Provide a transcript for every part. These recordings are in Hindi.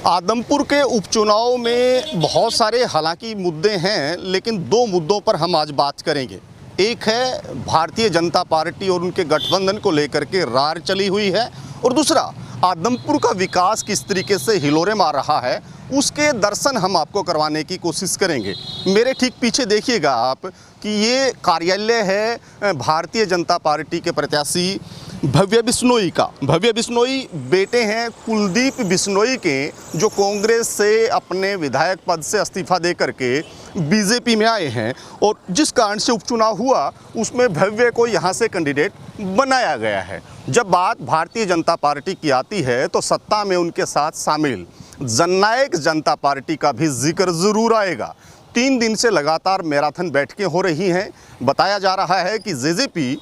आदमपुर के उपचुनाव में बहुत सारे हालांकि मुद्दे हैं, लेकिन दो मुद्दों पर हम आज बात करेंगे। एक है भारतीय जनता पार्टी और उनके गठबंधन को लेकर के रार चली हुई है, और दूसरा आदमपुर का विकास किस तरीके से हिलोरे मार रहा है, उसके दर्शन हम आपको करवाने की कोशिश करेंगे। मेरे ठीक पीछे देखिएगा आप कि ये कार्यालय है भारतीय जनता पार्टी के प्रत्याशी भव्य बिश्नोई का। भव्य बिश्नोई बेटे हैं कुलदीप बिश्नोई के, जो कांग्रेस से अपने विधायक पद से इस्तीफा दे करके बीजेपी में आए हैं, और जिस कारण से उपचुनाव हुआ उसमें भव्य को यहाँ से कैंडिडेट बनाया गया है। जब बात भारतीय जनता पार्टी की आती है तो सत्ता में उनके साथ शामिल जननायक जनता पार्टी का भी जिक्र ज़रूर आएगा। 3 दिन से लगातार मैराथन बैठकें हो रही हैं। बताया जा रहा है कि जेजेपी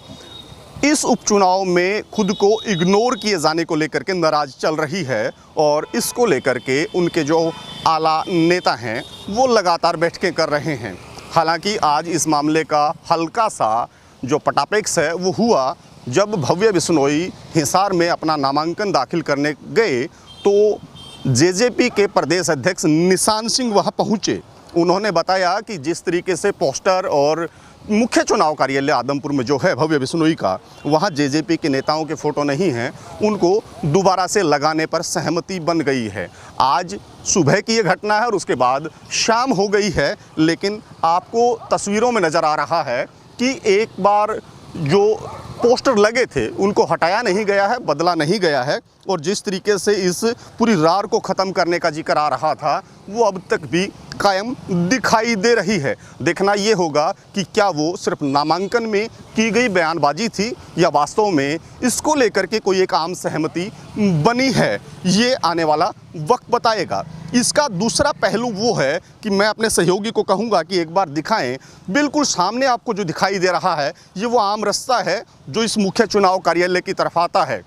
इस उपचुनाव में खुद को इग्नोर किए जाने को लेकर के नाराज चल रही है, और इसको लेकर के उनके जो आला नेता हैं वो लगातार बैठकें कर रहे हैं। हालांकि आज इस मामले का हल्का सा जो पटापेक्स है वो हुआ जब भव्य बिश्नोई हिसार में अपना नामांकन दाखिल करने गए तो जेजेपी के प्रदेश अध्यक्ष निशान सिंह वहां पहुंचे। उन्होंने बताया कि जिस तरीके से पोस्टर और मुख्य चुनाव कार्यालय आदमपुर में जो है भव्य बिश्नोई का, वहाँ जेजेपी के नेताओं के फ़ोटो नहीं हैं, उनको दोबारा से लगाने पर सहमति बन गई है। आज सुबह की ये घटना है और उसके बाद शाम हो गई है, लेकिन आपको तस्वीरों में नज़र आ रहा है कि एक बार जो पोस्टर लगे थे उनको हटाया नहीं गया है, बदला नहीं गया है, और जिस तरीके से इस पूरी रार को ख़त्म करने का जिक्र आ रहा था वो अब तक भी कायम दिखाई दे रही है। देखना ये होगा कि क्या वो सिर्फ नामांकन में की गई बयानबाजी थी या वास्तव में इसको लेकर के कोई एक आम सहमति बनी है, ये आने वाला वक्त बताएगा। इसका दूसरा पहलू वो है कि मैं अपने सहयोगी को कहूँगा कि एक बार दिखाएं। बिल्कुल सामने आपको जो दिखाई दे रहा है ये वो आम रास्ता है जो इस मुख्य चुनाव कार्यालय की तरफ आता है।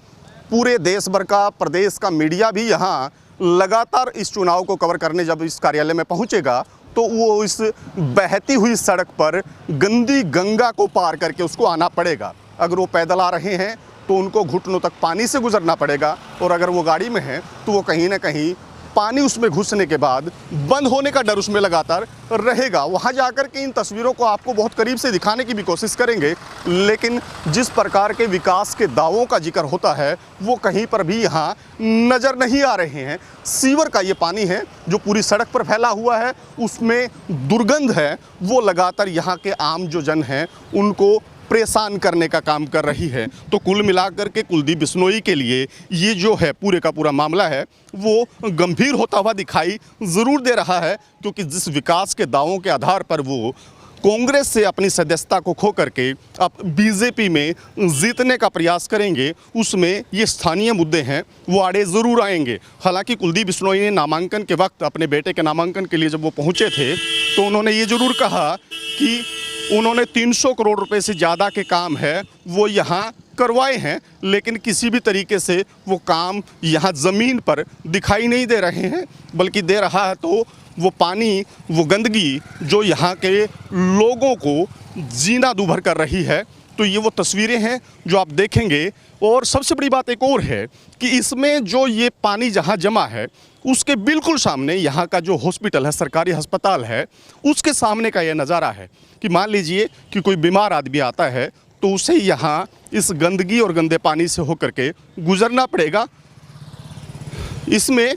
पूरे देश भर का, प्रदेश का मीडिया भी यहाँ लगातार इस चुनाव को कवर करने जब इस कार्यालय में पहुँचेगा तो वो इस बहती हुई सड़क पर गंदी गंगा को पार करके उसको आना पड़ेगा। अगर वो पैदल आ रहे हैं तो उनको घुटनों तक पानी से गुजरना पड़ेगा, और अगर वो गाड़ी में हैं तो वो कहीं ना कहीं पानी उसमें घुसने के बाद बंद होने का डर उसमें लगातार रहेगा। वहाँ जाकर के इन तस्वीरों को आपको बहुत करीब से दिखाने की भी कोशिश करेंगे, लेकिन जिस प्रकार के विकास के दावों का जिक्र होता है वो कहीं पर भी यहाँ नज़र नहीं आ रहे हैं। सीवर का ये पानी है जो पूरी सड़क पर फैला हुआ है, उसमें दुर्गंध है, वो लगातार यहाँ के आम जो जन हैं उनको परेशान करने का काम कर रही है। तो कुल मिलाकर के कुलदीप बिश्नोई के लिए ये जो है पूरे का पूरा मामला है वो गंभीर होता हुआ दिखाई ज़रूर दे रहा है, क्योंकि जिस विकास के दावों के आधार पर वो कांग्रेस से अपनी सदस्यता को खो करके अब बीजेपी में जीतने का प्रयास करेंगे, उसमें ये स्थानीय मुद्दे हैं वो आड़े ज़रूर आएंगे। हालांकि कुलदीप बिश्नोई ने नामांकन के वक्त अपने बेटे के नामांकन के लिए जब वो पहुँचे थे तो उन्होंने ये ज़रूर कहा कि उन्होंने 300 करोड़ रुपए से ज़्यादा के काम है वो यहाँ करवाए हैं, लेकिन किसी भी तरीके से वो काम यहाँ ज़मीन पर दिखाई नहीं दे रहे हैं, बल्कि दे रहा है तो वो पानी, वो गंदगी जो यहाँ के लोगों को जीना दूभर कर रही है। तो ये वो तस्वीरें हैं जो आप देखेंगे। और सबसे बड़ी बात एक और है कि इसमें जो ये पानी जहाँ जमा है उसके बिल्कुल सामने यहाँ का जो हॉस्पिटल है, सरकारी अस्पताल है, उसके सामने का ये नज़ारा है कि मान लीजिए कि कोई बीमार आदमी आता है तो उसे यहाँ इस गंदगी और गंदे पानी से होकर के गुजरना पड़ेगा। इसमें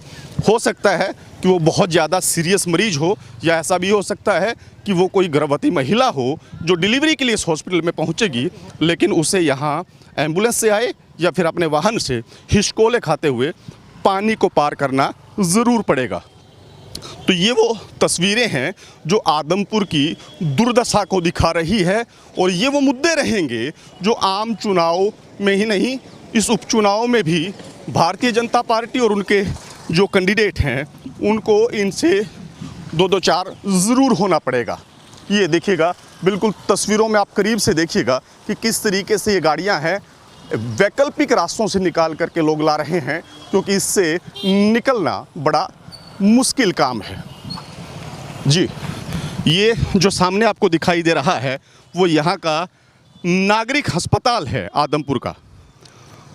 हो सकता है कि वो बहुत ज़्यादा सीरियस मरीज हो, या ऐसा भी हो सकता है कि वो कोई गर्भवती महिला हो जो डिलीवरी के लिए इस हॉस्पिटल में पहुंचेगी, लेकिन उसे यहाँ एम्बुलेंस से आए या फिर अपने वाहन से हिचकोले खाते हुए पानी को पार करना ज़रूर पड़ेगा। तो ये वो तस्वीरें हैं जो आदमपुर की दुर्दशा को दिखा रही है, और ये वो मुद्दे रहेंगे जो आम चुनाव में ही नहीं, इस उपचुनाव में भी भारतीय जनता पार्टी और उनके जो कैंडिडेट हैं उनको इनसे 2-2-4 ज़रूर होना पड़ेगा। ये देखिएगा, बिल्कुल तस्वीरों में आप करीब से देखिएगा कि किस तरीके से ये गाड़ियां हैं वैकल्पिक रास्तों से निकाल करके लोग ला रहे हैं, क्योंकि इससे निकलना बड़ा मुश्किल काम है। जी, ये जो सामने आपको दिखाई दे रहा है वो यहाँ का नागरिक अस्पताल है आदमपुर का।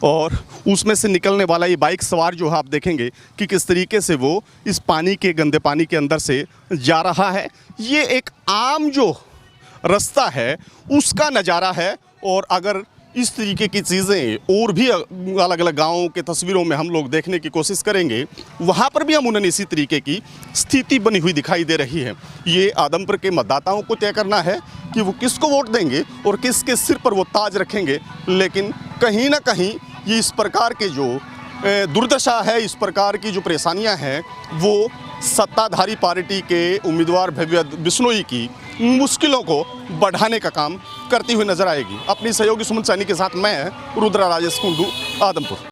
और उसमें से निकलने वाला ये बाइक सवार जो है आप देखेंगे कि किस तरीके से वो इस पानी के गंदे पानी के अंदर से जा रहा है। ये एक आम जो रास्ता है उसका नज़ारा है। और अगर इस तरीके की चीज़ें और भी अलग अलग गाँवों के तस्वीरों में हम लोग देखने की कोशिश करेंगे, वहाँ पर भी हम उन्हें इसी तरीके की स्थिति बनी हुई दिखाई दे रही है। ये आदमपुर के मतदाताओं को तय करना है कि वो किसको वोट देंगे और किसके सिर पर वो ताज रखेंगे। लेकिन कहीं ना कहीं ये इस प्रकार के जो दुर्दशा है, इस प्रकार की जो परेशानियां हैं, वो सत्ताधारी पार्टी के उम्मीदवार भव्य बिश्नोई की मुश्किलों को बढ़ाने का काम करती हुई नजर आएगी। अपनी सहयोगी सुमन सैनी के साथ मैं रुद्रा राजेश कुंडू, आदमपुर।